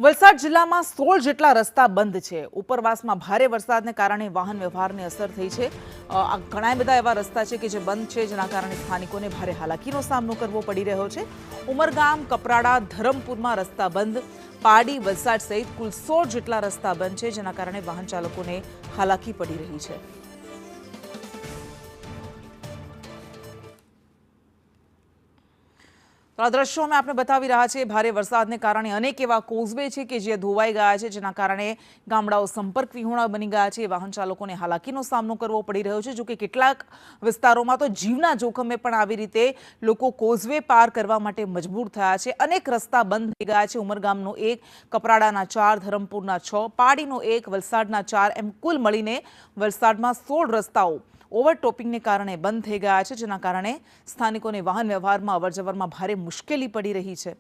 વલસાડ જિલ્લામાં 16 જેટલા રસ્તા બંધ છે। ઉપરવાસમાં ભારે વરસાદને કારણે વાહન વ્યવહારને અસર થઈ છે। ઘણા બધા એવા રસ્તા છે કે જે બંધ છે, જેના કારણે સ્થાનિકોને ભારે હાલાકીનો સામનો કરવો પડી રહ્યો છે। ઉમરગામ, કપરાડા, ધરમપુરમાં રસ્તા બંધ, પારડી, વલસાડ સહિત કુલ 16 જેટલા રસ્તા બંધ છે, જેના કારણે વાહન ચાલકોને હાલાકી પડી રહી છે। તો આ દ્રશ્યો અમે આપણે બતાવી રહ્યા છીએ। ભારે વરસાદને કારણે અનેક એવા કોઝવે છે કે જે ધોવાઈ ગયા છે, જેના કારણે ગામડાઓ સંપર્ક વિહોણા બની ગયા છે। વાહન ચાલકોને હાલાકીનો સામનો કરવો પડી રહ્યો છે। જો કે કેટલાક વિસ્તારોમાં તો જીવના જોખમે પણ આવી રીતે લોકો કોઝવે પાર કરવા માટે મજબૂર થયા છે। અનેક રસ્તા બંધ થઈ ગયા છે। ઉમરગામનો 1, કપરાડાના 4, ધરમપુરના 6, પારડીનો 1, વલસાડના 4 એમ કુલ મળીને વલસાડમાં 16 રસ્તાઓ ઓવરટોપિંગને કારણે બંધ થઈ ગયા છે, જેના કારણે સ્થાનિકોને વાહન વ્યવહારમાં અવરજવરમાં ભારે મુશ્કેલી પડી રહી છે।